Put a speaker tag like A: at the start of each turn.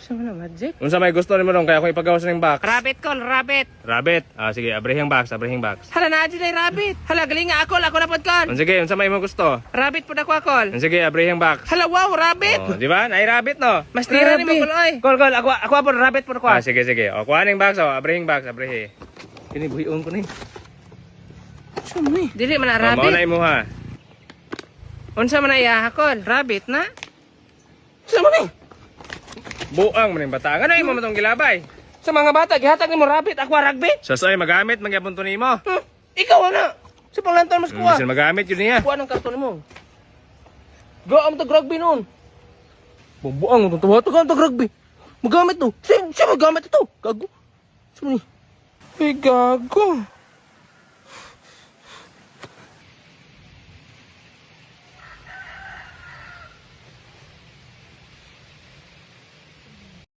A: Sa man na magic?
B: Unsa may gusto nimo ron kaya ako ipagawas ning box?
A: Rabbit call, rabbit.
B: Rabbit. Ah sige, abrehing box, abrehing box.
A: Hala na dyan ay rabbit. Hala galing nga ako na pod kon.
B: Sige, unsa may mo gusto?
A: Rabbit pod ako call.
B: Sige, abrehing box.
A: Hala wow, rabbit.
B: Oh, di ba? Nay rabbit no.
A: Mas tira ni mo call oy. Call, ako pod rabbit pod ako.
B: Sige, sige. O kuha ning box, oh, abrehing box, abrehe. Kini buhion ko ni.
A: Sa man ni? Dili man na
B: Oh, mao na
A: rabbit.
B: imo ha.
A: Unsa man na iya call? Rabbit na? Sa man ni?
B: Buang man ning bata. Ano imo matong gilabay?
A: Sa mga bata gihatag nimo rabbit, ako rugby.
B: Sa soy magamit magyapon to nimo.
A: Ikaw na. Sa panglantaw mas kuha.
B: Bisan magamit yun niya.
A: Kuha ng karton mo. Go am tag rugby noon. Bumbuang mo tuwa to tag rugby. Magamit to. Siya magamit ito. Gago. Sa man ni? Ay gago.